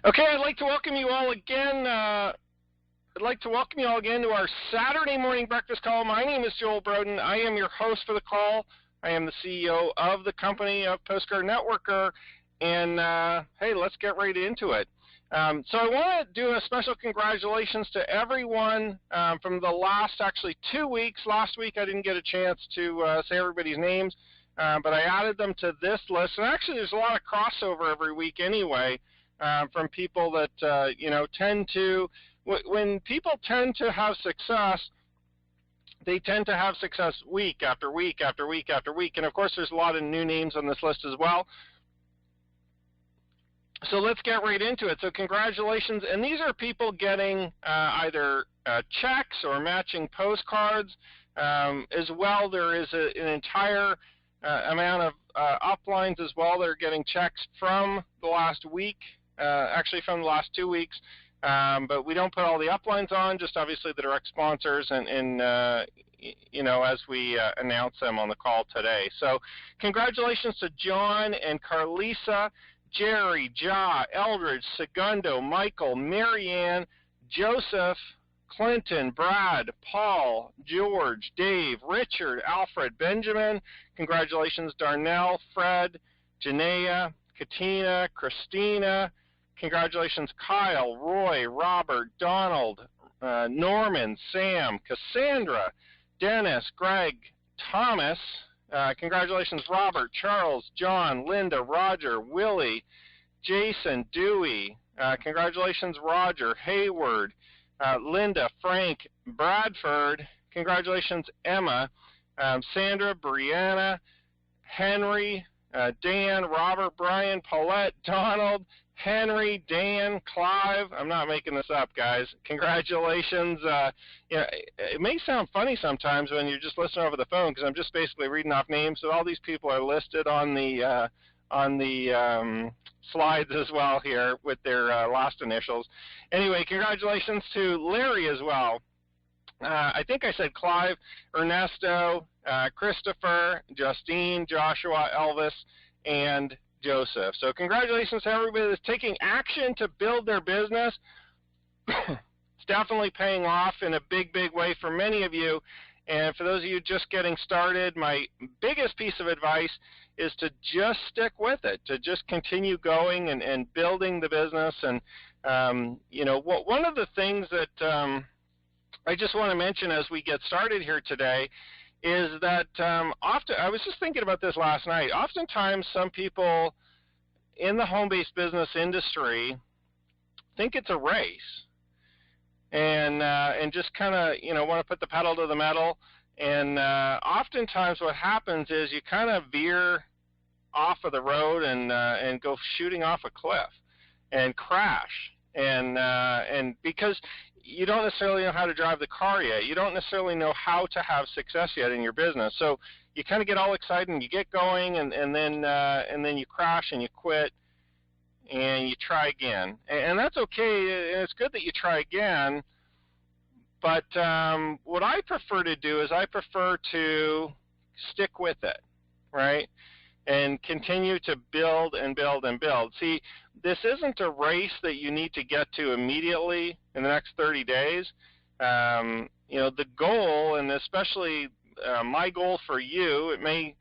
Okay, I'd like to welcome you all again. To our Saturday morning breakfast call. My name is Joel Broughton. I am your host for the call. I am the CEO of the company of Postcard Networker, and hey, let's get right into it. So I want to do a special congratulations to everyone from the last 2 weeks. Last week I didn't get a chance to say everybody's names, but I added them to this list. And actually, there's a lot of crossover every week anyway. From people that, tend to, when people tend to have success, they tend to have success week after week after week after week. And of course, there's a lot of new names on this list as well. So let's get right into it. So congratulations. And these are people getting either checks or matching postcards. As well, there is an entire amount of uplines as well that are getting checks from the last week. Actually from the last 2 weeks, but we don't put all the uplines on, just obviously the direct sponsors and as we announce them on the call today. So congratulations to John and Carlisa, Jerry, Ja, Eldridge, Segundo, Michael, Marianne, Joseph, Clinton, Brad, Paul, George, Dave, Richard, Alfred, Benjamin. Congratulations, Darnell, Fred, Janaea, Katina, Christina. Congratulations, Kyle, Roy, Robert, Donald, Norman, Sam, Cassandra, Dennis, Greg, Thomas. Congratulations, Robert, Charles, John, Linda, Roger, Willie, Jason, Dewey. Congratulations, Roger, Hayward, Linda, Frank, Bradford. Congratulations, Emma, Sandra, Brianna, Henry, Dan, Robert, Brian, Paulette, Donald, Henry, Dan, Clive. I'm not making this up, guys. Congratulations. It may sound funny sometimes when you're just listening over the phone because I'm just basically reading off names. So all these people are listed on the slides as well here with their last initials. Anyway, congratulations to Larry as well. I think I said Clive, Ernesto, Christopher, Justine, Joshua, Elvis, and Joseph. So congratulations to everybody that's taking action to build their business. It's definitely paying off in a big, big way for many of you. And for those of you just getting started, my biggest piece of advice is to just stick with it, to just continue going and building the business. And, one of the things that I just want to mention as we get started here today is that often, I was just thinking about this last night, oftentimes some people in the home-based business industry think it's a race and just kind of, want to put the pedal to the metal. And oftentimes what happens is you kind of veer off of the road and go shooting off a cliff and crash. And because you don't necessarily know how to drive the car yet. You don't necessarily know how to have success yet in your business. So you kind of get all excited and you get going and then you crash and you quit and you try again. And that's okay. And it's good that you try again. But what I prefer to do is I prefer to stick with it, right? And continue to build and build and build. See, this isn't a race that you need to get to immediately in the next 30 days. The goal, and especially my goal for you, it may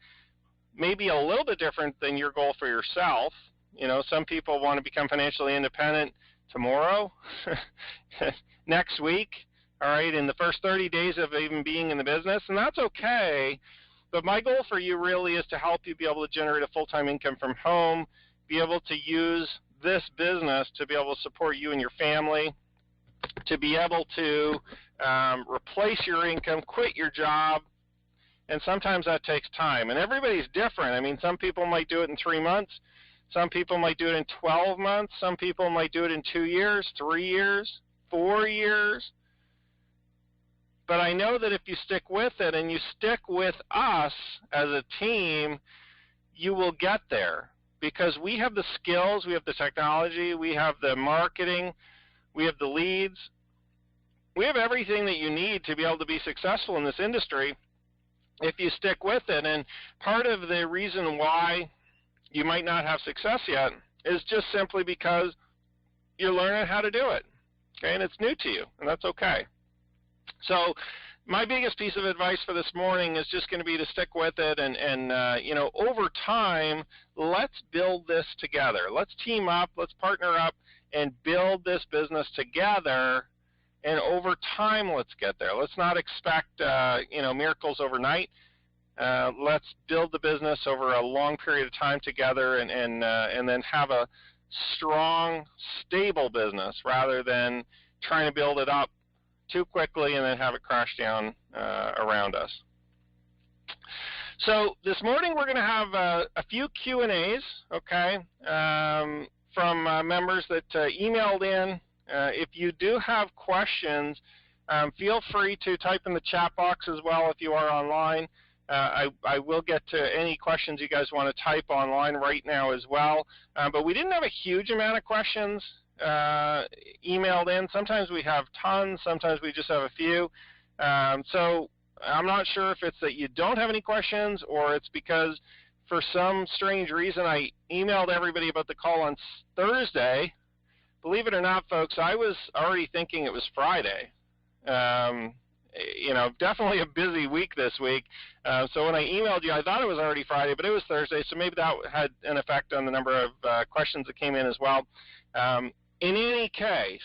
be a little bit different than your goal for yourself. Some people want to become financially independent tomorrow, next week, all right, in the first 30 days of even being in the business, and that's okay. But my goal for you really is to help you be able to generate a full-time income from home, be able to use this business to be able to support you and your family, to be able to replace your income, quit your job, and sometimes that takes time. And everybody's different. I mean, some people might do it in 3 months. Some people might do it in 12 months. Some people might do it in 2 years, 3 years, 4 years. But I know that if you stick with it and you stick with us as a team, you will get there because we have the skills, we have the technology, we have the marketing, we have the leads. We have everything that you need to be able to be successful in this industry if you stick with it. And part of the reason why you might not have success yet is just simply because you're learning how to do it, okay, and it's new to you, and that's okay. So my biggest piece of advice for this morning is just going to be to stick with it, and you know, over time, let's build this together. Let's team up, let's partner up, and build this business together. And over time, let's get there. Let's not expect you know, miracles overnight. Let's build the business over a long period of time together, and then have a strong, stable business rather than trying to build it up too quickly and then have it crash down around us. So this morning we're going to have a few Q&As, okay, from members that emailed in. If you do have questions, feel free to type in the chat box as well if you are online. I will get to any questions you guys want to type online right now as well. But we didn't have a huge amount of questions emailed in. Sometimes we have tons, sometimes we just have a few. So I'm not sure if it's that you don't have any questions or it's because for some strange reason I emailed everybody about the call on Thursday. Believe it or not, folks, I was already thinking it was Friday. You know, definitely a busy week this week. So when I emailed you, I thought it was already Friday, but it was Thursday, so maybe that had an effect on the number of questions that came in as well. In any case,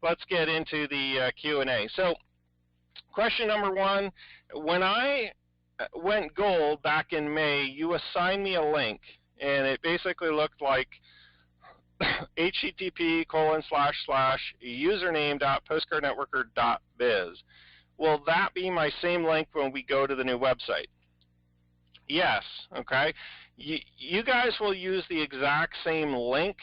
let's get into the Q&A. So question number one, when I went gold back in May, you assigned me a link, and it basically looked like http://username.postcardnetworker.biz. Will that be my same link when we go to the new website? Yes, okay. You guys will use the exact same link,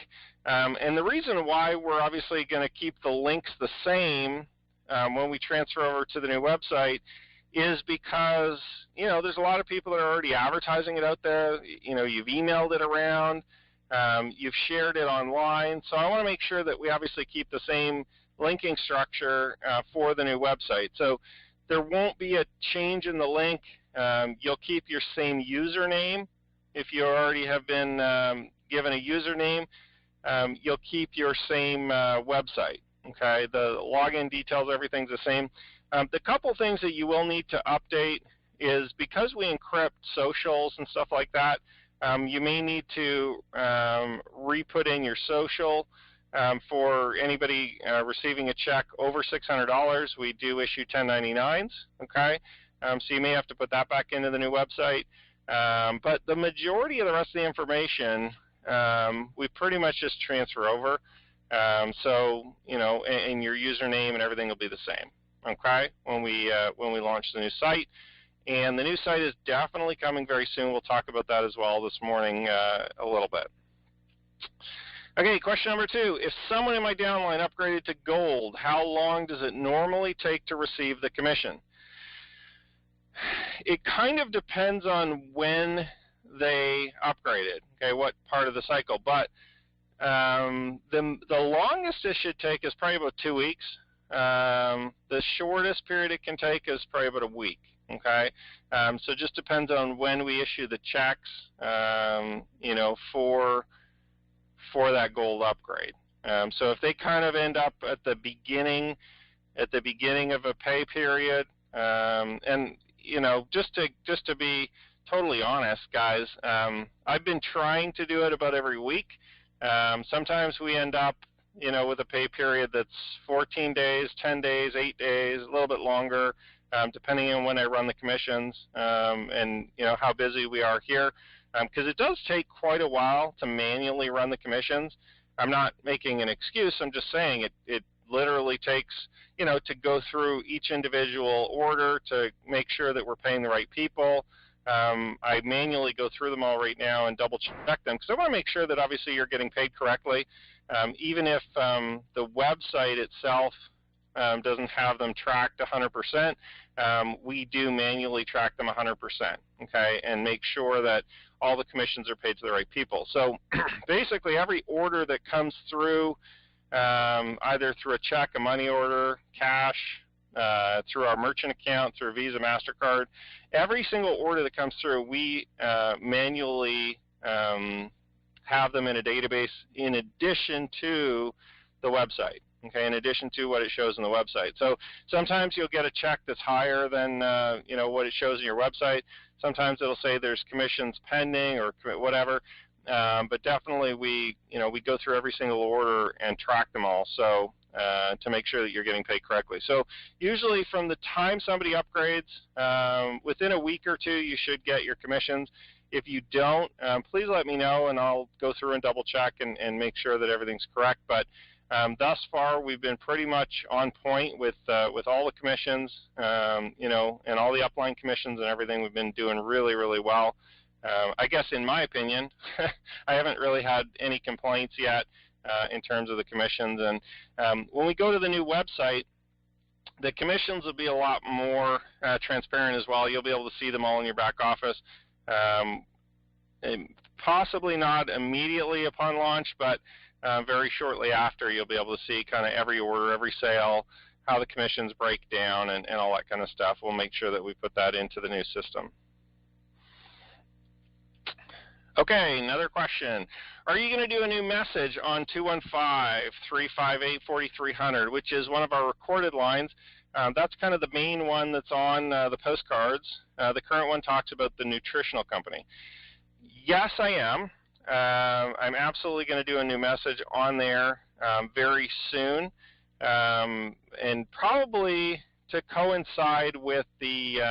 and the reason why we're obviously going to keep the links the same when we transfer over to the new website is because, you know, there's a lot of people that are already advertising it out there. You know, you've emailed it around, you've shared it online, so I want to make sure that we obviously keep the same linking structure for the new website. So there won't be a change in the link. You'll keep your same username. If you already have been given a username, you'll keep your same website. Okay, the login details, everything's the same. The couple things that you will need to update is because we encrypt socials and stuff like that, you may need to re-put in your social. For anybody receiving a check over $600, we do issue 1099s, okay? So you may have to put that back into the new website. But the majority of the rest of the information, we pretty much just transfer over. So, you know, and your username and everything will be the same, okay, when we launch the new site. And the new site is definitely coming very soon. We'll talk about that as well this morning a little bit. Okay, question number two. If someone in my downline upgraded to gold, how long does it normally take to receive the commission? It kind of depends on when they upgraded, okay, what part of the cycle. But the longest it should take is probably about 2 weeks. The shortest period it can take is probably about a week, okay? So it just depends on when we issue the checks, you know, for that gold upgrade. So if they kind of end up at the beginning of a pay period, and you know, just to be totally honest, guys, I've been trying to do it about every week. Sometimes we end up, you know, with a pay period that's 14 days, 10 days, 8 days, a little bit longer, depending on when I run the commissions, and you know how busy we are here. Because it does take quite a while to manually run the commissions. I'm not making an excuse. I'm just saying it literally takes, you know, to go through each individual order to make sure that we're paying the right people. I manually go through them all right now and double check them because I want to make sure that obviously you're getting paid correctly. Even if the website itself doesn't have them tracked 100%, we do manually track them 100%, okay, and make sure that all the commissions are paid to the right people. So basically every order that comes through, either through a check, a money order, cash, through our merchant account, through Visa, MasterCard, every single order that comes through, we manually have them in a database in addition to the website, okay, in addition to what it shows on the website. So sometimes you'll get a check that's higher than what it shows in your website. Sometimes it'll say there's commissions pending or whatever, but definitely we go through every single order and track them all, so to make sure that you're getting paid correctly. So usually from the time somebody upgrades, within a week or two, you should get your commissions. If you don't, please let me know, and I'll go through and double check and make sure that everything's correct. But thus far, we've been pretty much on point with all the commissions, and all the upline commissions and everything. We've been doing really, really well. I guess in my opinion, I haven't really had any complaints yet in terms of the commissions. And when we go to the new website, the commissions will be a lot more transparent as well. You'll be able to see them all in your back office. Possibly not immediately upon launch, but very shortly after, you'll be able to see kind of every order, every sale, how the commissions break down, and all that kind of stuff. We'll make sure that we put that into the new system. Okay, another question. Are you going to do a new message on 215-358-4300, which is one of our recorded lines? That's kind of the main one that's on the postcards. The current one talks about the nutritional company. Yes, I am. I'm absolutely going to do a new message on there very soon, and probably to coincide with the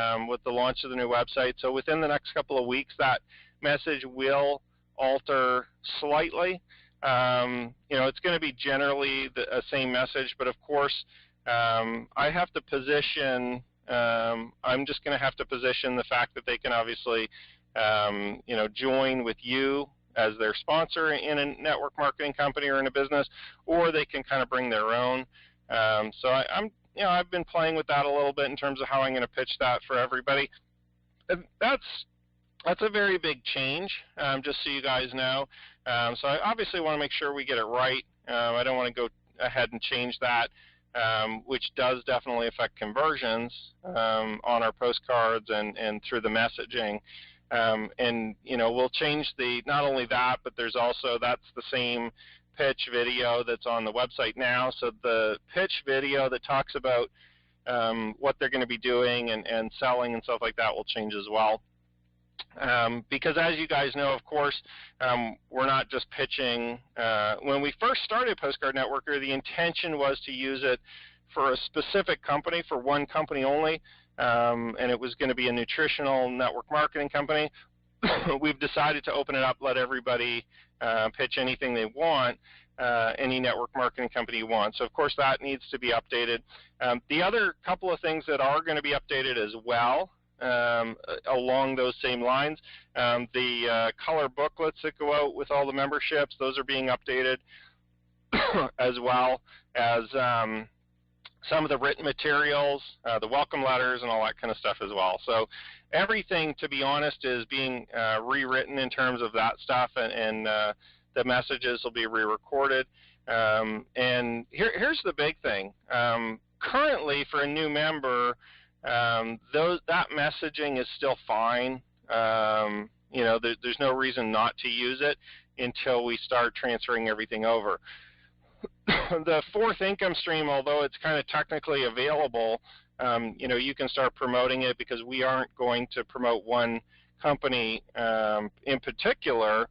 launch of the new website. So within the next couple of weeks, that message will alter slightly. It's going to be generally the same message, but of course, I have to position. I'm just going to have to position the fact that they can obviously, join with you as their sponsor in a network marketing company or in a business, or they can kind of bring their own. So I've been playing with that a little bit in terms of how I'm going to pitch that for everybody. That's a very big change, just so you guys know. So I obviously want to make sure we get it right. I don't want to go ahead and change that, which does definitely affect conversions on our postcards and through the messaging. We'll change not only that, but there's also, that's the same pitch video that's on the website now. So the pitch video that talks about what they're going to be doing and selling and stuff like that will change as well. Because as you guys know, of course, we're not just pitching. When we first started Postcard Networker, the intention was to use it for a specific company, for one company only, and it was going to be a nutritional network marketing company. We've decided to open it up, let everybody pitch anything they want, any network marketing company you want. So, of course, that needs to be updated. The other couple of things that are going to be updated as well, along those same lines, the color booklets that go out with all the memberships, those are being updated, as well as some of the written materials, the welcome letters, and all that kind of stuff as well. So everything, to be honest, is being rewritten in terms of that stuff, and the messages will be re-recorded. And here's the big thing. Currently, for a new member, that messaging is still fine. There's no reason not to use it until we start transferring everything over. The fourth income stream, although it's kind of technically available, you can start promoting it, because we aren't going to promote one company in particular.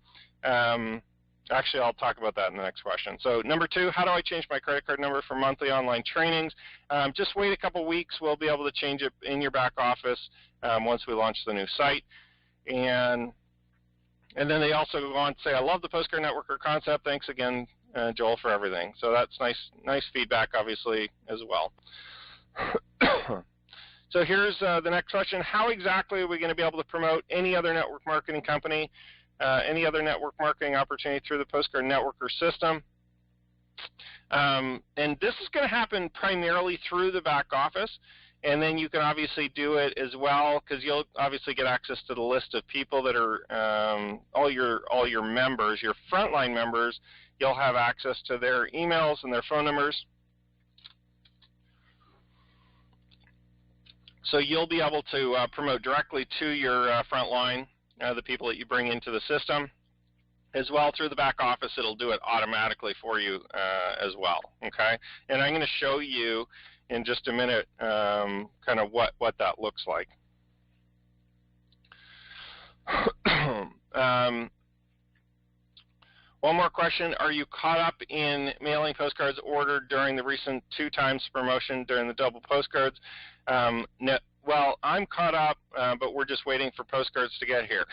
Actually, I'll talk about that in the next question. So number 2, how do I change my credit card number for monthly online trainings? Just wait a couple weeks. We'll be able to change it in your back office once we launch the new site. And then they also go on to say, I love the Postcard Networker concept. Thanks again, Joel, for everything. So that's nice feedback, obviously, as well. So here's the next question. How exactly are we going to be able to promote any other network marketing company, any other network marketing opportunity through the Postcard Networker system? And this is going to happen primarily through the back office, and then you can obviously do it as well, because you'll obviously get access to the list of people that are all your members, your frontline members. You'll have access to their emails and their phone numbers. So you'll be able to promote directly to your frontline, the people that you bring into the system. as well through the back office. It'll do it automatically for you as well, okay? And I'm going to show you in just a minute kind of what that looks like. One more question. Are you caught up in mailing postcards ordered during the recent 2x promotion during the double postcards? No, well, I'm caught up, but we're just waiting for postcards to get here.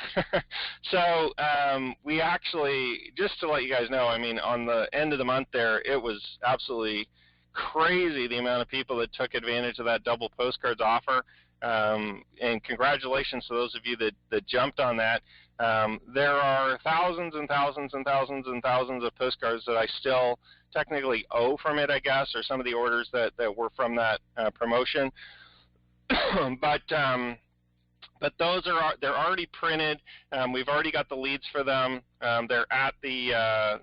So we actually, just to let you guys know, I mean, on the end of the month there, it was absolutely crazy the amount of people that took advantage of that double postcards offer. And congratulations to those of you that jumped on that. There are thousands and thousands and thousands and thousands of postcards that I still technically owe from it, I guess, or some of the orders that were from that promotion. But those they're already printed. We've already got the leads for them. They're at the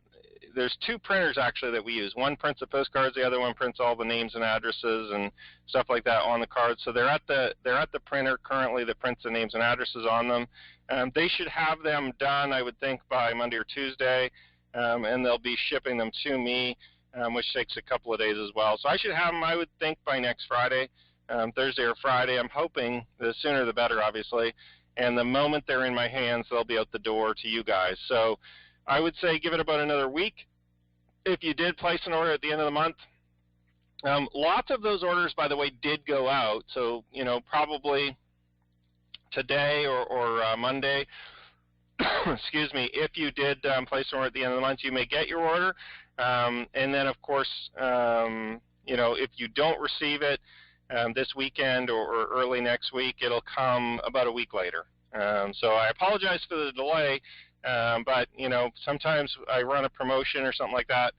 there's two printers actually that we use. One prints the postcards, the other one prints all the names and addresses and stuff like that on the cards. So they're at the printer currently that prints the names and addresses on them. They should have them done, I would think, by Monday or Tuesday, and they'll be shipping them to me, which takes a couple of days as well. So I should have them, I would think, by next Friday, Thursday or Friday. I'm hoping the sooner the better, obviously. And the moment they're in my hands, they'll be out the door to you guys. So I would say give it about another week. If you did place an order at the end of the month, lots of those orders, by the way, did go out. So, you know, probably today or Monday, excuse me, if you did place an order at the end of the month, you may get your order. And then, of course, you know, if you don't receive it this weekend or early next week, it'll come about a week later. So I apologize for the delay. But, you know, sometimes I run a promotion or something like that,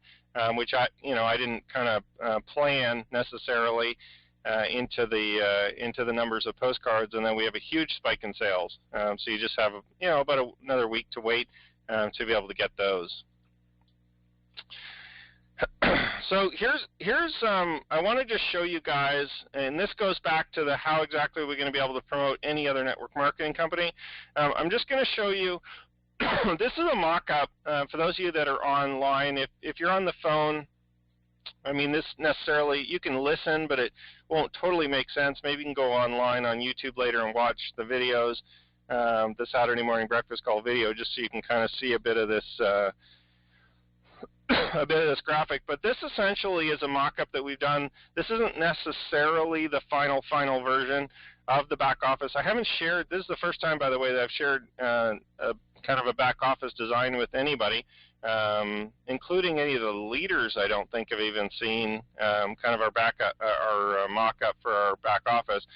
which I didn't kind of plan necessarily into the numbers of postcards, and then we have a huge spike in sales. So you just have, you know, about another week to wait to be able to get those. So here's I want to just show you guys, and this goes back to the how exactly we're going to be able to promote any other network marketing company. I'm just going to show you. This is a mock-up for those of you that are online. If you're on the phone, I mean, this necessarily, you can listen, but it won't totally make sense. Maybe you can go online on YouTube later and watch the videos, the Saturday Morning Breakfast Call video, just so you can kind of see a bit of this graphic. But this essentially is a mock-up that we've done. This isn't necessarily the final version of the back office. I haven't shared, this is the first time, by the way, that I've shared kind of a back office design with anybody, including any of the leaders. I don't think have even seen kind of our mock-up for our back office.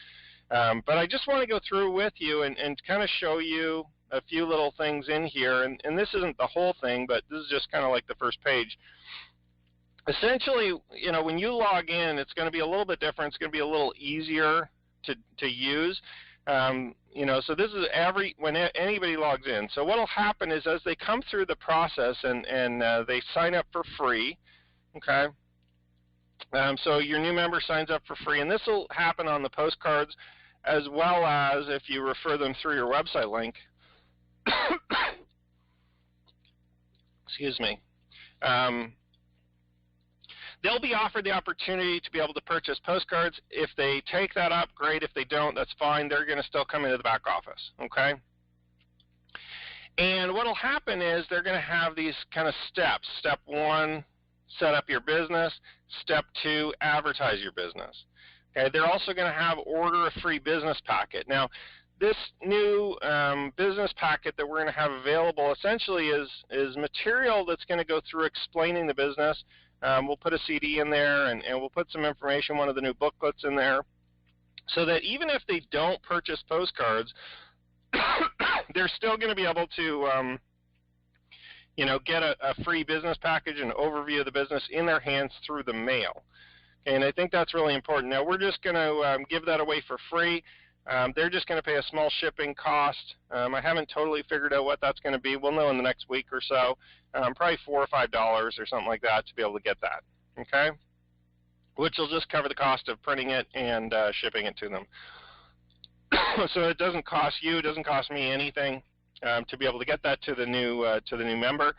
But I just want to go through with you and kind of show you a few little things in here. And this isn't the whole thing, but this is just kind of like the first page. Essentially, you know, when you log in, it's going to be a little bit different. It's going to be a little easier to use. You know, so this is when anybody logs in. So what will happen is as they come through the process and they sign up for free, okay? So your new member signs up for free, and this will happen on the postcards as well as if you refer them through your website link. Excuse me. They'll be offered the opportunity to be able to purchase postcards. If they take that up, great. If they don't, that's fine. They're going to still come into the back office, okay? And what will happen is they're going to have these kind of steps. Step 1, set up your business. Step 2, advertise your business. Okay? They're also going to have order a free business packet. Now, this new business packet that we're going to have available essentially is material that's going to go through explaining the business. We'll put a CD in there, and we'll put some information, one of the new booklets in there, so that even if they don't purchase postcards, they're still going to be able to, you know, get a free business package, an overview of the business in their hands through the mail. Okay, and I think that's really important. Now, we're just going to give that away for free. They're just going to pay a small shipping cost. I haven't totally figured out what that's going to be. We'll know in the next week or so. Probably $4 or $5 or something like that to be able to get that, okay? Which will just cover the cost of printing it and shipping it to them. So it doesn't cost you, it doesn't cost me anything. to be able to get that to the new member.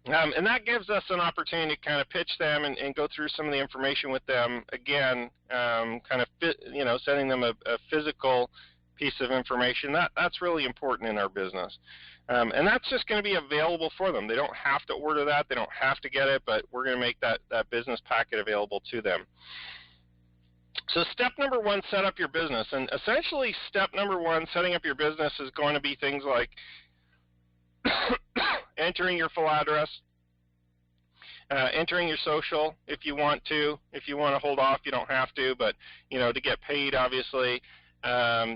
And that gives us an opportunity to kind of pitch them and go through some of the information with them again, sending them a physical piece of information. That's really important in our business. And that's just going to be available for them. They don't have to order that. They don't have to get it, but we're going to make that business packet available to them. So step number one, set up your business. And essentially step number one, setting up your business, is going to be things like entering your full address, entering your social if you want to. If you want to hold off, you don't have to, but to get paid, obviously,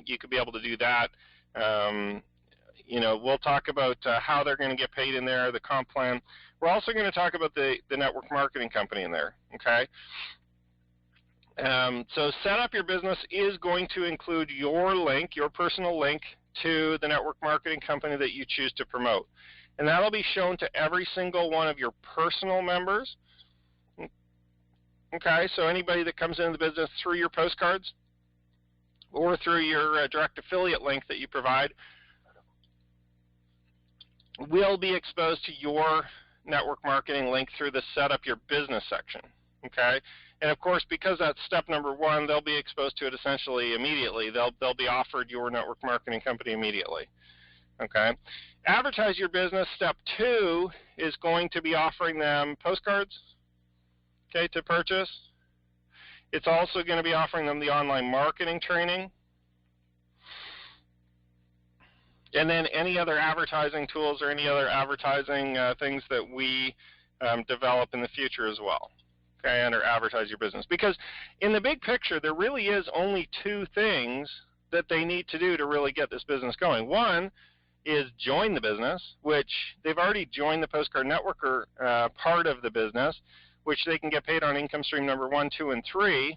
you could be able to do that. We'll talk about how they're going to get paid in there, the comp plan. We're also going to talk about the network marketing company in there, okay? So set up your business is going to include your link, your personal link to the network marketing company that you choose to promote. And that'll be shown to every single one of your personal members. Okay, so anybody that comes into the business through your postcards or through your direct affiliate link that you provide will be exposed to your network marketing link through the Set Up Your Business section. Okay, and of course, because that's step number one, they'll be exposed to it essentially immediately. They'll be offered your network marketing company immediately. Okay, advertise your business. Step two is going to be offering them postcards, okay, to purchase. It's also going to be offering them the online marketing training, and then any other advertising tools or any other advertising things that we develop in the future as well. Okay, under advertise your business. Because in the big picture, there really is only two things that they need to do to really get this business going. One is join the business, which they've already joined the Postcard Networker part of the business, which they can get paid on income stream number 1, 2, and 3.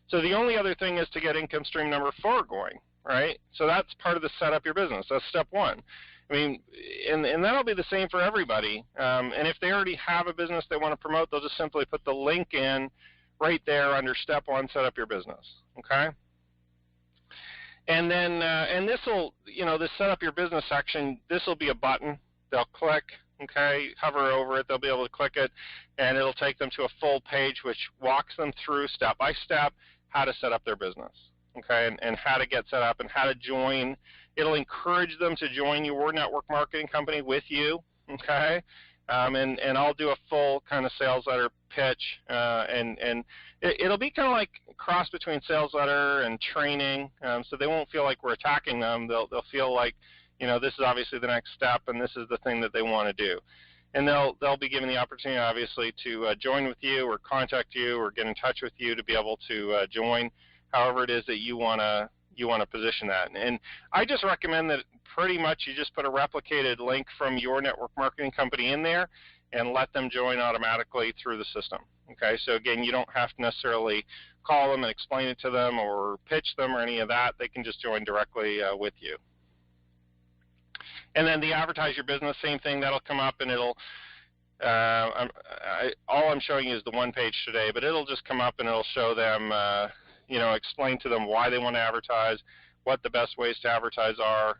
So the only other thing is to get income stream number 4 going, right? So that's part of the set up your business. That's step one. I mean, and that'll be the same for everybody. And if they already have a business they want to promote, they'll just simply put the link in right there under step one, set up your business, okay? And then, and this will, this set up your business section, this will be a button. They'll click, okay, hover over it, they'll be able to click it, and it'll take them to a full page which walks them through step by step how to set up their business, okay, and how to get set up and how to join. It'll encourage them to join your network marketing company with you, okay, and I'll do a full kind of sales letter pitch, and it'll be kind of like a cross between sales letter and training, so they won't feel like we're attacking them. They'll feel like, this is obviously the next step, and this is the thing that they want to do. And they'll be given the opportunity, obviously, to join with you or contact you or get in touch with you to be able to join, however it is that you want to position that. And I just recommend that pretty much you just put a replicated link from your network marketing company in there and let them join automatically through the system. Okay, so again, you don't have to necessarily call them and explain it to them or pitch them or any of that. They can just join directly with you. And then the advertise your business, same thing. That'll come up and it'll, all I'm showing you is the one page today, but it'll just come up and it'll show them, explain to them why they want to advertise, what the best ways to advertise are,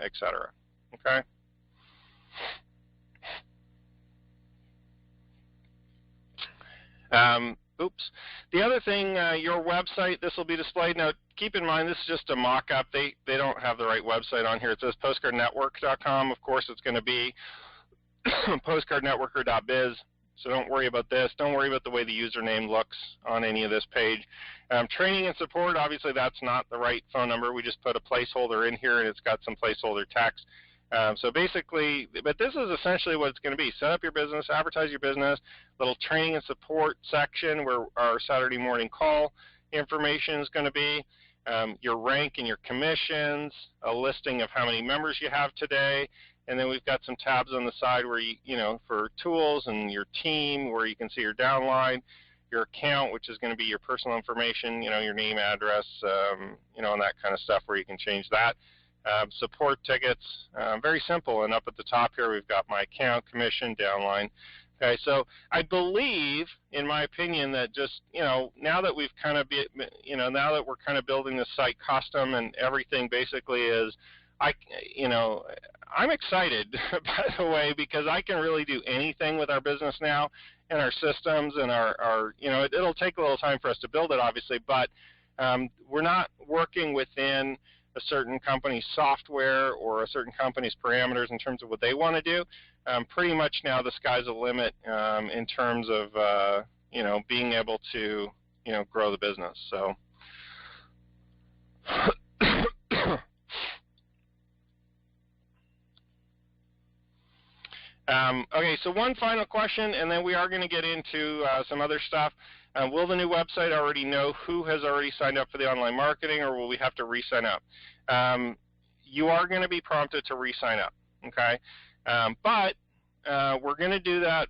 etc. Okay? The other thing, your website, this will be displayed. Now, keep in mind, this is just a mock-up. They don't have the right website on here. It says postcardnetwork.com. Of course, it's going to be postcardnetworker.biz. So don't worry about this. Don't worry about the way the username looks on any of this page. Training and support, obviously that's not the right phone number. We just put a placeholder in here and it's got some placeholder text. So basically, but this is essentially what it's going to be. Set up your business, advertise your business, little training and support section where our Saturday morning call information is going to be, your rank and your commissions, a listing of how many members you have today, and then we've got some tabs on the side where for tools and your team where you can see your downline, your account, which is going to be your personal information, your name, address, and that kind of stuff where you can change that. Support tickets, very simple, and up at the top here we've got my account, commission, downline. Okay, so I believe, in my opinion, that just now that we've kind of now that we're kind of building the site custom and everything basically is you know, I'm excited, by the way, because I can really do anything with our business now and our systems and our you know, it'll take a little time for us to build it, obviously, but we're not working within a certain company's software or a certain company's parameters in terms of what they want to do. Pretty much now the sky's the limit in terms of, you know, being able to, you know, grow the business. So. Okay, so one final question, and then we are going to get into some other stuff. Will the new website already know who has already signed up for the online marketing, or will we have to re-sign up? You are going to be prompted to re-sign up, okay? But we're going to do that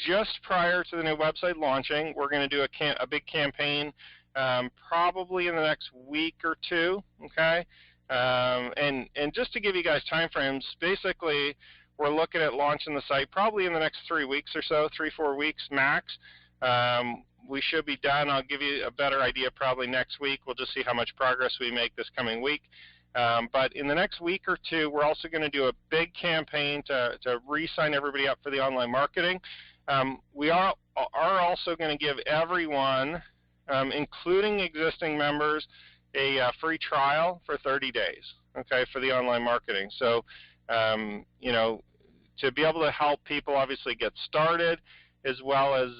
just prior to the new website launching. We're going to do a big campaign probably in the next week or two, okay? And just to give you guys time frames, basically, we're looking at launching the site probably in the next 3 weeks or so, 3-4 weeks max. We should be done. I'll give you a better idea probably next week. We'll just see how much progress we make this coming week. But in the next week or two, we're also going to do a big campaign to re-sign everybody up for the online marketing. We are also going to give everyone, including existing members, a free trial for 30 days, okay, for the online marketing. So, you know, to be able to help people obviously get started, as well as,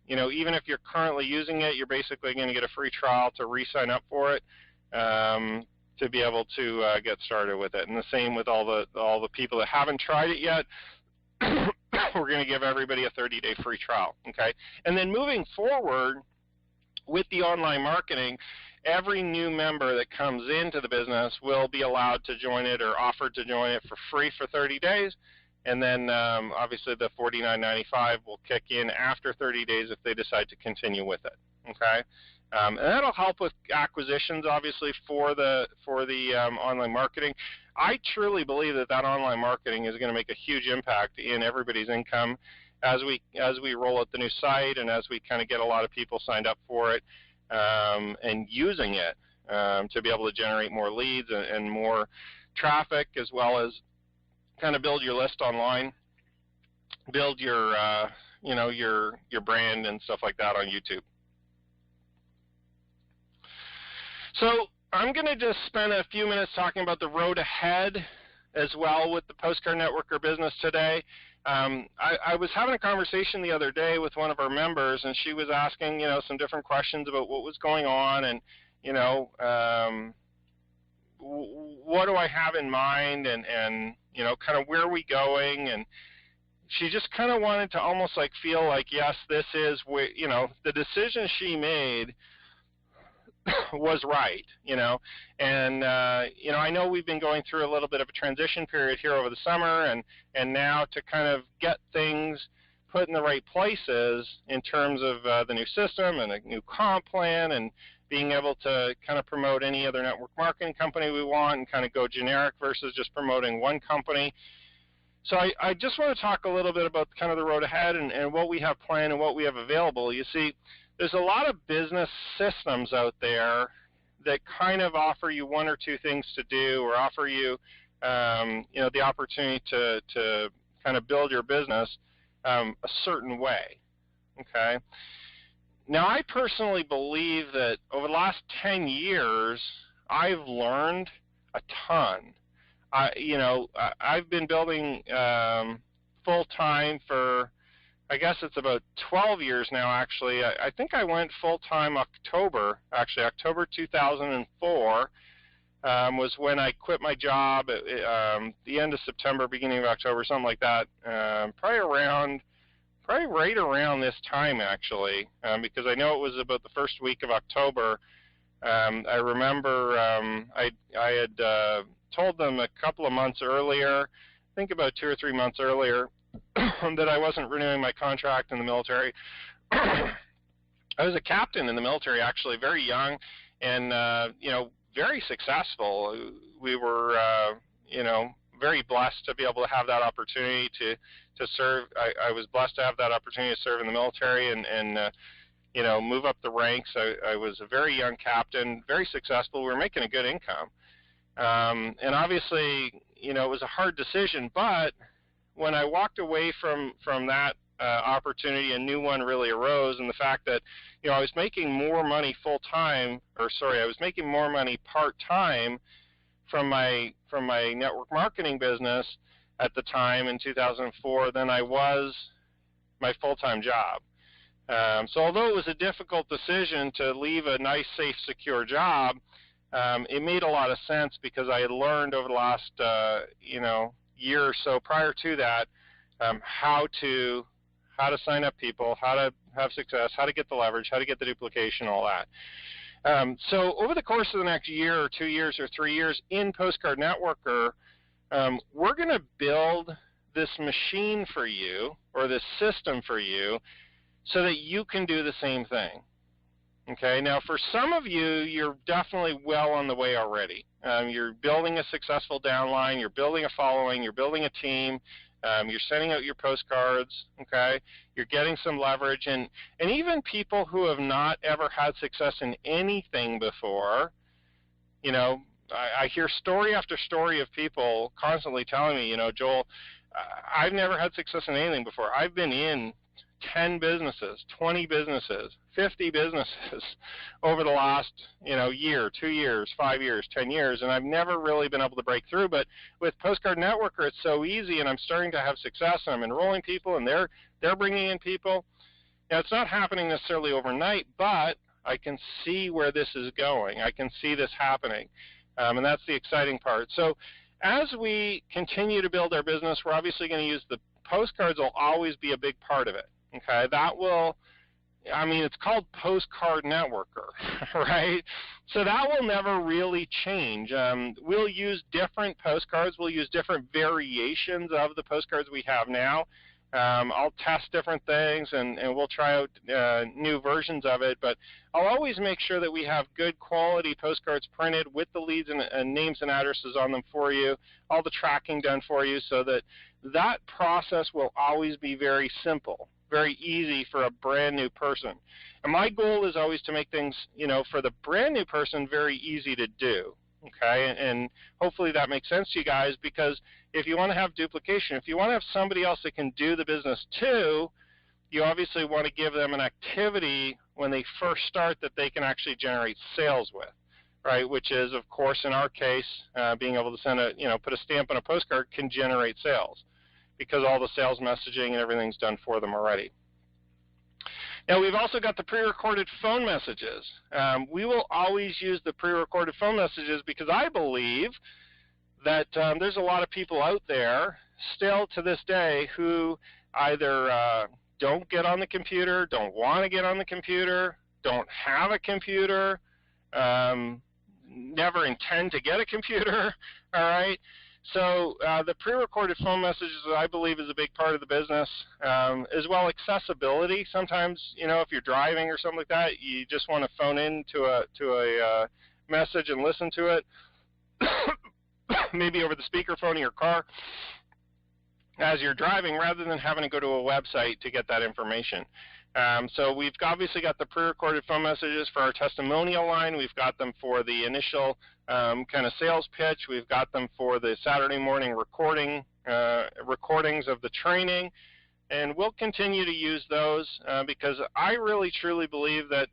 you know, even if you're currently using it, you're basically going to get a free trial to re-sign up for it, to be able to get started with it. And the same with all the people that haven't tried it yet. We're going to give everybody a 30-day free trial, okay? And then moving forward with the online marketing, every new member that comes into the business will be allowed to join it or offered to join it for free for 30 days. And then obviously the $49.95 will kick in after 30 days if they decide to continue with it, okay? And that'll help with acquisitions, obviously, for the online marketing. I truly believe that online marketing is going to make a huge impact in everybody's income as we roll out the new site and as we kind of get a lot of people signed up for it and using it to be able to generate more leads and more traffic, as well as kind of build your list online, build your you know, your brand and stuff like that on YouTube. So I'm going to just spend a few minutes talking about the road ahead as well with the Postcard Networker business today. I was having a conversation the other day with one of our members, and she was asking, you know, some different questions about what was going on, and, you know, what do I have in mind, and you know, kind of where are we going, and she just kind of wanted to almost like feel like, yes, this is where, you know, the decision she made was right, you know, and you know, I know we've been going through a little bit of a transition period here over the summer, and now to kind of get things put in the right places in terms of the new system and a new comp plan, and being able to kind of promote any other network marketing company we want and kind of go generic versus just promoting one company. So I just want to talk a little bit about kind of the road ahead and what we have planned and what we have available. You see, there's a lot of business systems out there that kind of offer you one or two things to do, or offer you, you know, the opportunity to kind of build your business a certain way, okay? Now, I personally believe that over the last 10 years, I've learned a ton. You know, I've been building full-time for, I guess it's about 12 years now, actually. I think I went full-time October 2004 was when I quit my job at the end of September, beginning of October, something like that, probably right around this time, actually, because I know it was about the first week of October. I remember I had told them a couple of months earlier, I think about 2 or 3 months earlier, that I wasn't renewing my contract in the military. I was a captain in the military, actually, very young, and you know, very successful. We were, you know, very blessed to be able to have that opportunity to serve. I was blessed to have that opportunity to serve in the military and you know, move up the ranks. I was a very young captain, very successful. We were making a good income. And obviously, it was a hard decision, but when I walked away from that opportunity, a new one really arose, and the fact that, I was making more money I was making more money part-time from my network marketing business at the time in 2004 than I was my full-time job. So although it was a difficult decision to leave a nice, safe, secure job, it made a lot of sense because I had learned over the last, year or so prior to that, how to sign up people, how to have success, how to get the leverage, how to get the duplication, all that. So over the course of the next year or 2 years or 3 years in Postcard Networker, we're going to build this machine for you, or this system for you, so that you can do the same thing. Okay, now for some of you, you're definitely well on the way already. You're building a successful downline, you're building a following, you're building a team, you're sending out your postcards, okay? You're getting some leverage, and even people who have not ever had success in anything before, I hear story after story of people constantly telling me, Joel, I've never had success in anything before. I've been in 10 businesses, 20 businesses, 50 businesses over the last, year, 2 years, 5 years, 10 years, and I've never really been able to break through. But with Postcard Networker, it's so easy, and I'm starting to have success, and I'm enrolling people, and they're bringing in people. Now, it's not happening necessarily overnight, but I can see where this is going. I can see this happening, and that's the exciting part. So as we continue to build our business, we're obviously going to use the postcards. Will always be a big part of it. Okay, it's called Postcard Networker, right? So that will never really change. We'll use different postcards. We'll use different variations of the postcards we have now. I'll test different things, and we'll try out new versions of it, but I'll always make sure that we have good quality postcards printed with the leads and names and addresses on them for you, all the tracking done for you, so that process will always be very simple, very easy for a brand new person. And my goal is always to make things, for the brand new person very easy to do. Okay, and hopefully that makes sense to you guys, because if you want to have duplication, if you want to have somebody else that can do the business too, you obviously want to give them an activity when they first start that they can actually generate sales with, right? Which is, of course, in our case, being able to send put a stamp on a postcard can generate sales, because all the sales messaging and everything's done for them already. Now, we've also got the pre-recorded phone messages. We will always use the pre-recorded phone messages because I believe that there's a lot of people out there still to this day who either don't get on the computer, don't want to get on the computer, don't have a computer, never intend to get a computer, all right? So the pre-recorded phone messages, I believe, is a big part of the business, as well accessibility. Sometimes, if you're driving or something like that, you just want to phone in to a message and listen to it, maybe over the speakerphone in your car as you're driving, rather than having to go to a website to get that information. So we've obviously got the pre-recorded phone messages for our testimonial line. We've got them for the initial kind of sales pitch. We've got them for the Saturday morning recordings of the training. And we'll continue to use those because I really, truly believe that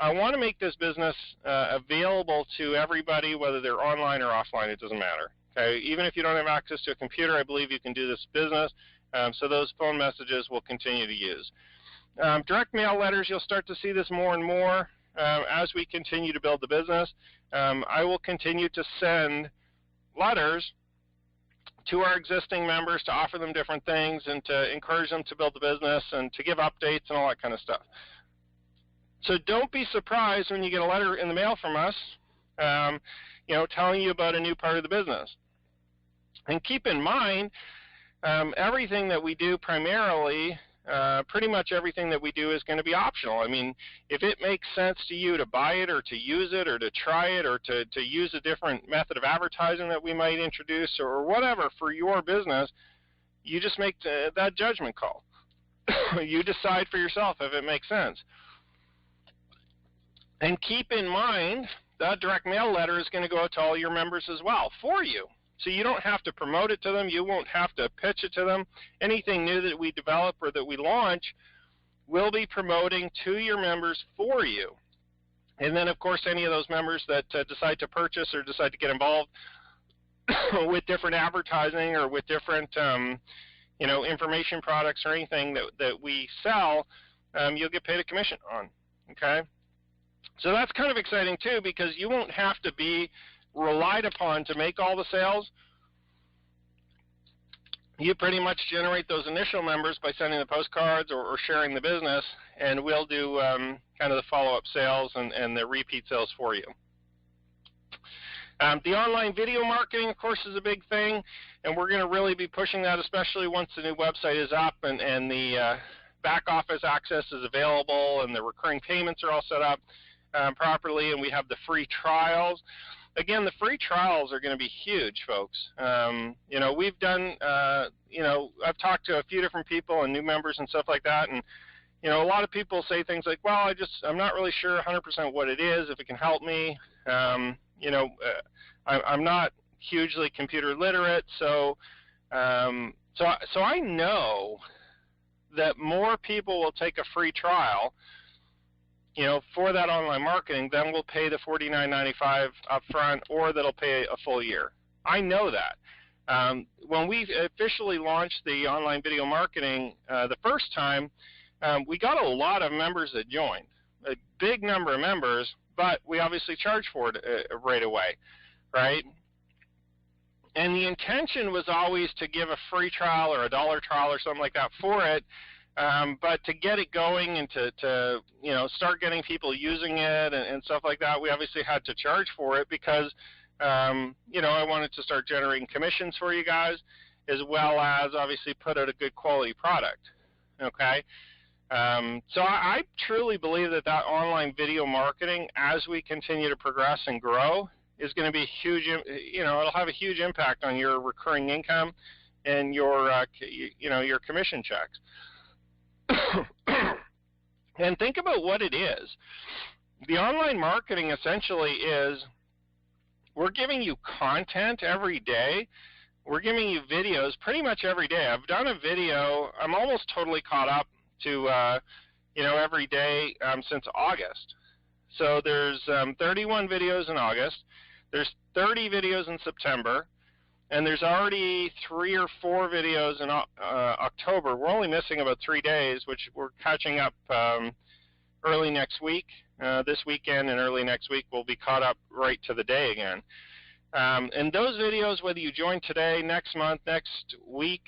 I want to make this business available to everybody, whether they're online or offline. It doesn't matter. Okay? Even if you don't have access to a computer, I believe you can do this business. So those phone messages we'll continue to use. Direct mail letters, you'll start to see this more and more as we continue to build the business. I will continue to send letters to our existing members to offer them different things and to encourage them to build the business and to give updates and all that kind of stuff. So don't be surprised when you get a letter in the mail from us, telling you about a new part of the business. And keep in mind, everything that we do primarily, pretty much everything that we do is going to be optional. I mean, if it makes sense to you to buy it or to use it or to try it or to use a different method of advertising that we might introduce or whatever for your business, you just make that judgment call. You decide for yourself if it makes sense. And keep in mind that direct mail letter is going to go out to all your members as well for you. So you don't have to promote it to them. You won't have to pitch it to them. Anything new that we develop or that we launch, we'll be promoting to your members for you. And then, of course, any of those members that decide to purchase or decide to get involved with different advertising or with different information products or anything that we sell, you'll get paid a commission on, okay? So that's kind of exciting too, because you won't have to be relied upon to make all the sales. You pretty much generate those initial members by sending the postcards or sharing the business, and we'll do kind of the follow-up sales and the repeat sales for you. The online video marketing, of course, is a big thing, and we're going to really be pushing that, especially once the new website is up and the back office access is available and the recurring payments are all set up properly, and we have the free trials. Again, the free trials are going to be huge, folks. We've done, I've talked to a few different people and new members and stuff like that, and a lot of people say things like, well, I'm not really sure 100% what it is, if it can help me. I'm not hugely computer literate, so I know that more people will take a free trial, for that online marketing than will pay the $49.95 up front, or that'll pay a full year. I know that. When we officially launched the online video marketing the first time, we got a lot of members that joined, a big number of members, but we obviously charged for it right away, right? And the intention was always to give a free trial or a $1 trial or something like that for it, but to get it going and to start getting people using it and stuff like that, we obviously had to charge for it because, I wanted to start generating commissions for you guys, as well as obviously put out a good quality product, okay? So I truly believe that online video marketing, as we continue to progress and grow, is going to be huge. It'll have a huge impact on your recurring income and your commission checks. And think about what it is. The online marketing essentially is, we're giving you content every day. We're giving you videos pretty much every day. I've done a video. I'm almost totally caught up to every day since August. So there's 31 videos in August. There's 30 videos in September, and there's already 3 or 4 videos in October. We're only missing about 3 days, which we're catching up early next week. This weekend and early next week, we'll be caught up right to the day again. And those videos, whether you join today, next month, next week,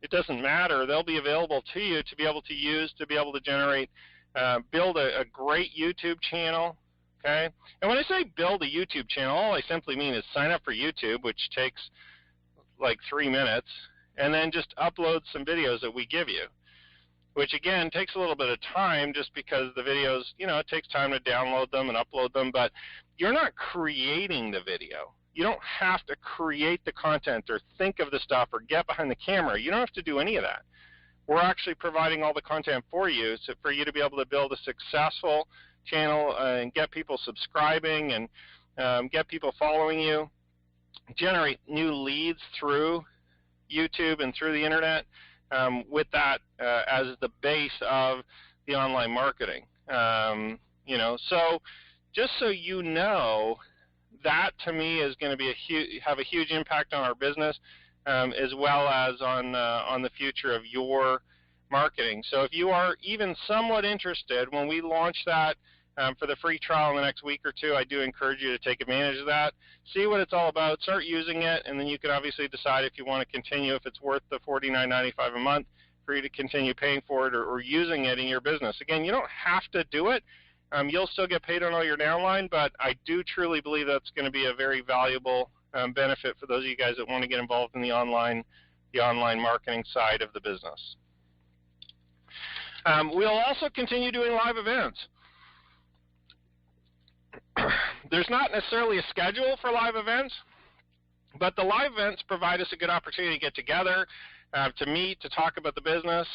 it doesn't matter. They'll be available to you to be able to use, to be able to generate, build a great YouTube channel, okay? And when I say build a YouTube channel, all I simply mean is sign up for YouTube, which takes like 3 minutes, and then just upload some videos that we give you, which again takes a little bit of time just because the videos, it takes time to download them and upload them, but you're not creating the video. You don't have to create the content or think of the stuff or get behind the camera. You don't have to do any of that. We're actually providing all the content for you, so for you to be able to build a successful channel and get people subscribing and get people following you, generate new leads through YouTube and through the internet with that as the base of the online marketing. So just so you know, that to me is going to be have a huge impact on our business, as well as on the future of your marketing. So if you are even somewhat interested, when we launch that for the free trial in the next week or two, I do encourage you to take advantage of that. See what it's all about, start using it, and then you can obviously decide if you want to continue, if it's worth the $49.95 a month for you to continue paying for it or using it in your business. Again, you don't have to do it. You'll still get paid on all your downline, but I do truly believe that's going to be a very valuable benefit for those of you guys that want to get involved in the online marketing side of the business. We'll also continue doing live events. There's not necessarily a schedule for live events, but the live events provide us a good opportunity to get together, to meet, to talk about the business,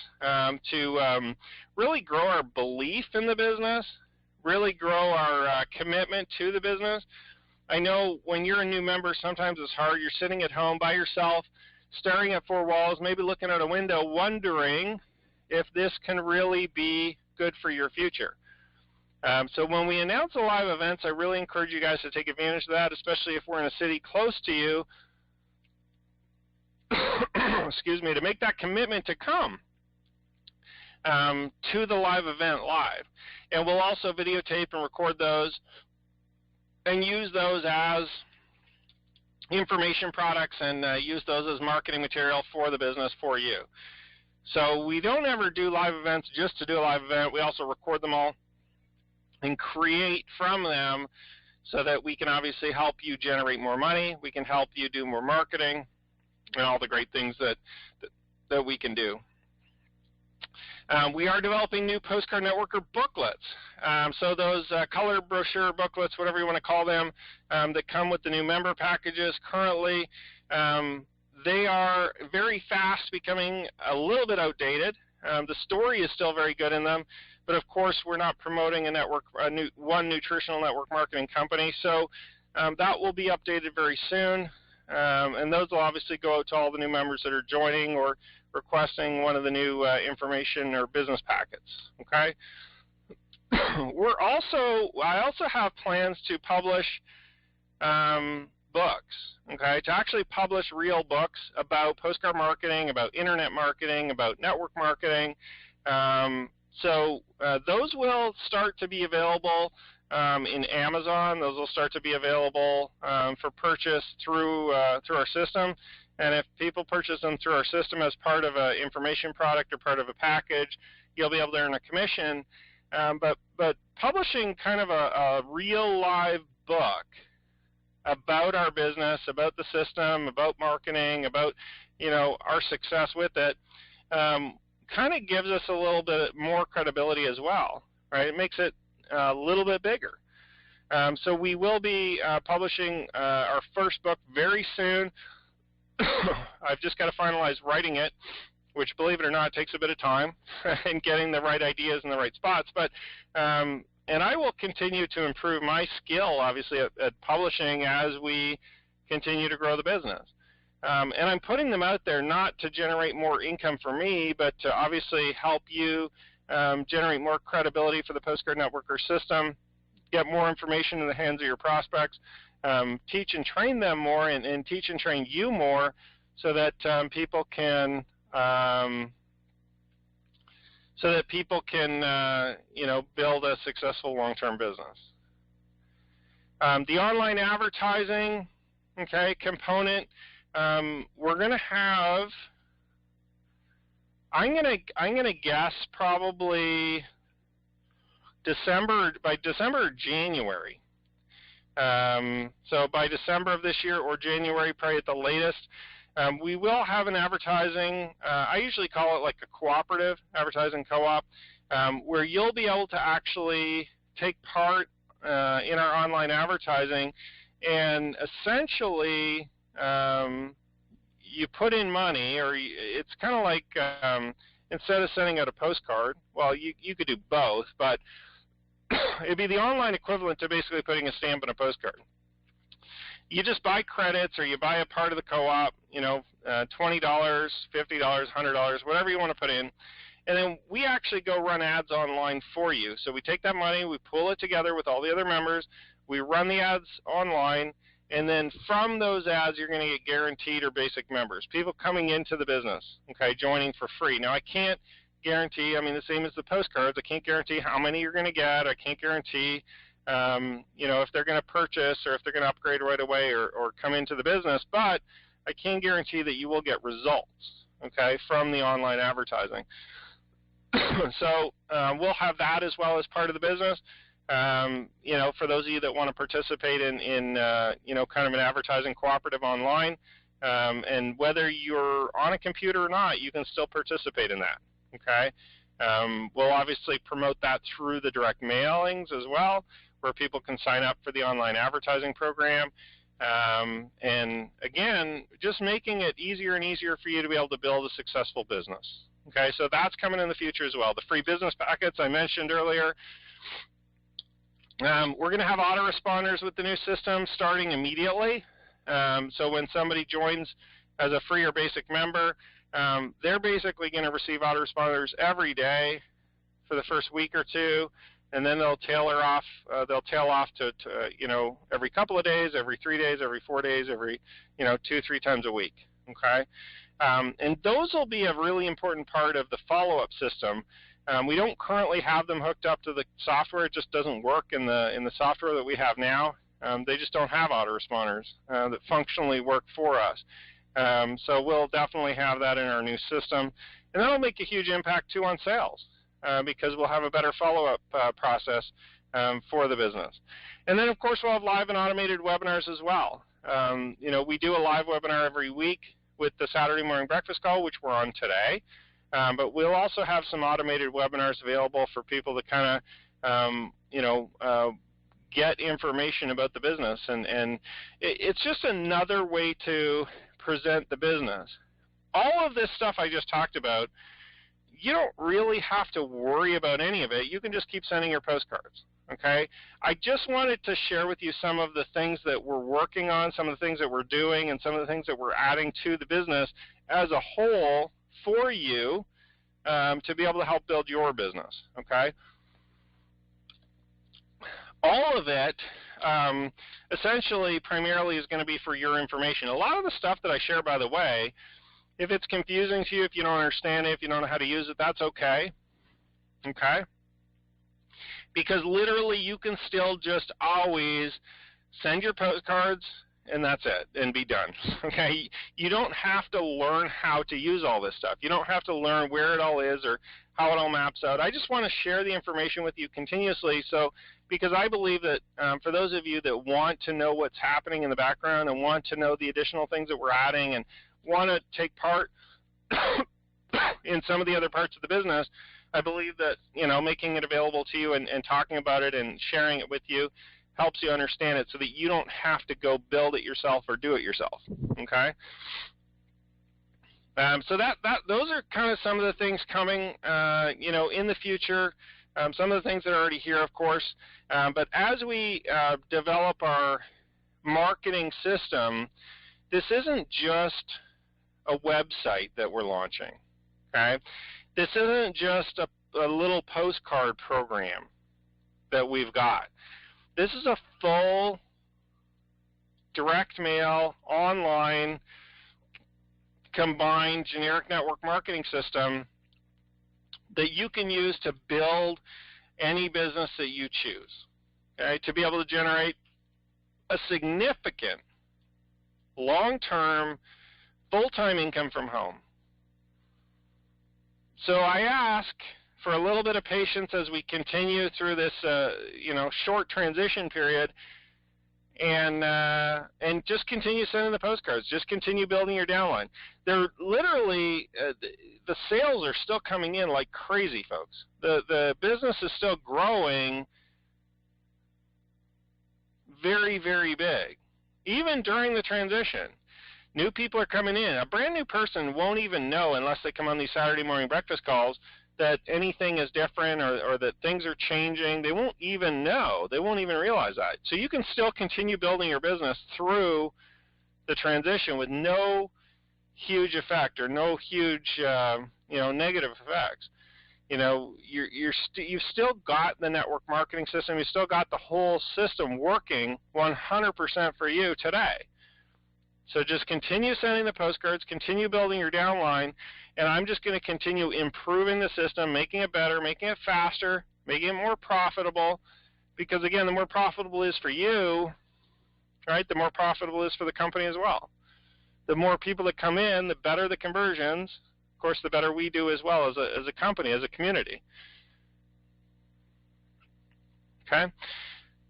to really grow our belief in the business, really grow our commitment to the business. I know when you're a new member, sometimes it's hard. You're sitting at home by yourself, staring at four walls, maybe looking out a window, wondering if this can really be good for your future. So when we announce the live events, I really encourage you guys to take advantage of that, especially if we're in a city close to you, excuse me, to make that commitment to come to the live event live. And we'll also videotape and record those and use those as information products and use those as marketing material for the business for you. So we don't ever do live events just to do a live event. We also record them all and create from them so that we can obviously help you generate more money. We can help you do more marketing and all the great things that we can do. We are developing new Postcard Networker booklets. So those color brochure booklets, whatever you want to call them, that come with the new member packages currently, they are very fast becoming a little bit outdated. The story is still very good in them, but of course we're not promoting one nutritional network marketing company, so that will be updated very soon, and those will obviously go out to all the new members that are joining or requesting one of the new information or business packets. Okay. I also have plans to publish books. Okay, to actually publish real books about postcard marketing, about internet marketing, about network marketing. So those will start to be available in Amazon. Those will start to be available for purchase through our system. And if people purchase them through our system as part of an information product or part of a package, you'll be able to earn a commission. But publishing kind of a real live book about our business, about the system, about marketing, about our success with it, kind of gives us a little bit more credibility as well, right? It makes it a little bit bigger. So we will be publishing our first book very soon. I've just got to finalize writing it, which, believe it or not, takes a bit of time and getting the right ideas in the right spots. But and I will continue to improve my skill, obviously, at publishing as we continue to grow the business. And I'm putting them out there not to generate more income for me, but to obviously help you generate more credibility for the Postcard Networker system, get more information in the hands of your prospects, teach and train them more, and teach and train you more, so that people can build a successful long-term business. The online advertising, component, we're going to have, I'm going to guess probably by December or January. So by December of this year or January, probably at the latest, we will have an advertising, I usually call it like a cooperative advertising co-op, where you'll be able to actually take part in our online advertising, and essentially you put in money, or it's kind of like instead of sending out a postcard, well, you could do both, but it'd be the online equivalent to basically putting a stamp in a postcard. You just buy credits, or you buy a part of the co-op, $20, $50, $100, whatever you want to put in, and then we actually go run ads online for you. So we take that money, we pull it together with all the other members, we run the ads online, and then from those ads, you're going to get guaranteed or basic members, people coming into the business, joining for free. Now, I can't guarantee, the same as the postcards, I can't guarantee how many you're going to get. I can't guarantee if they're going to purchase or if they're going to upgrade right away or come into the business, but I can guarantee that you will get results, from the online advertising. So we'll have that as well as part of the business. For those of you that want to participate in kind of an advertising cooperative online, and whether you're on a computer or not, you can still participate in that, we'll obviously promote that through the direct mailings as well, where people can sign up for the online advertising program. And again, just making it easier and easier for you to be able to build a successful business. So that's coming in the future as well. The free business packets I mentioned earlier, We're going to have autoresponders with the new system starting immediately. So when somebody joins as a free or basic member, they're basically going to receive autoresponders every day for the first week or two, and then they'll tail off to every couple of days, every 3 days, every 4 days, every 2-3 times a week. Okay, and those will be a really important part of the follow-up system. We don't currently have them hooked up to the software. It just doesn't work in the software that we have now. They just don't have autoresponders that functionally work for us. So we'll definitely have that in our new system, and that'll make a huge impact too on sales because we'll have a better follow-up process for the business. And then, of course, we'll have live and automated webinars as well. We do a live webinar every week with the Saturday Morning Breakfast Call, which we're on today. But we'll also have some automated webinars available for people to kind of, get information about the business. And it's just another way to present the business. All of this stuff I just talked about, you don't really have to worry about any of it. You can just keep sending your postcards. Okay? I just wanted to share with you some of the things that we're working on, some of the things that we're doing, and some of the things that we're adding to the business as a whole for you to be able to help build your business. Okay? All of it essentially primarily is going to be for your information. A lot of the stuff that I share, by the way, if it's confusing to you, if you don't understand it, if you don't know how to use it, that's okay. Okay? Because literally you can still just always send your postcards and that's it, and be done. Okay? You don't have to learn how to use all this stuff. You don't have to learn where it all is or how it all maps out. I just want to share the information with you continuously, because I believe that for those of you that want to know what's happening in the background and want to know the additional things that we're adding and want to take part in some of the other parts of the business, I believe that making it available to you and talking about it and sharing it with you helps you understand it so that you don't have to go build it yourself or do it yourself. Okay? So those are kind of some of the things coming, in the future. Some of the things that are already here, of course. But as we develop our marketing system, this isn't just a website that we're launching. Okay? This isn't just a little postcard program that we've got. This is a full direct mail, online, combined generic network marketing system that you can use to build any business that you choose, okay, to be able to generate a significant, long-term, full-time income from home. So I ask for a little bit of patience as we continue through this, short transition period, and just continue sending the postcards. Just continue building your downline. They're literally the sales are still coming in like crazy, folks. The business is still growing very, very big, even during the transition. New people are coming in. A brand new person won't even know unless they come on these Saturday morning breakfast calls that anything is different or that things are changing. They won't even know. They won't even realize that. So you can still continue building your business through the transition with no huge effect or no huge, negative effects. You've still got the network marketing system. You've still got the whole system working 100% for you today. So just continue sending the postcards, continue building your downline, and I'm just going to continue improving the system, making it better, making it faster, making it more profitable, because, again, the more profitable it is for you, right, the more profitable it is for the company as well. The more people that come in, the better the conversions. Of course, the better we do as well as a company, as a community. Okay?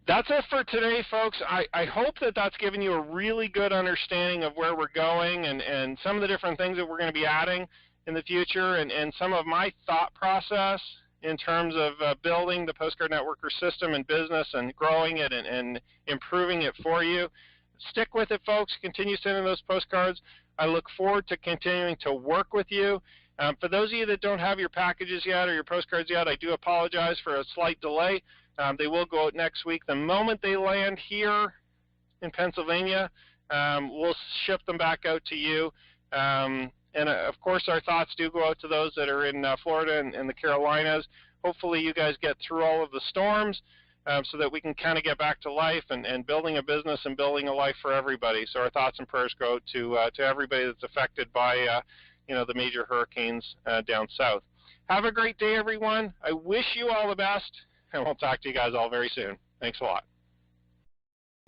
That's it for today, folks. I hope that that's given you a really good understanding of where we're going and some of the different things that we're going to be adding in the future and some of my thought process in terms of building the Postcard Networker system and business and growing it and improving it for you. Stick with it, folks. Continue sending those postcards. I look forward to continuing to work with you. For those of you that don't have your packages yet or your postcards yet, I do apologize for a slight delay. They will go out next week. The moment they land here in Pennsylvania, we'll ship them back out to you. And of course, our thoughts do go out to those that are in Florida and the Carolinas. Hopefully, you guys get through all of the storms so that we can kind of get back to life and building a business and building a life for everybody. So our thoughts and prayers go out to everybody that's affected by the major hurricanes down south. Have a great day, everyone. I wish you all the best, and we'll talk to you guys all very soon. Thanks a lot.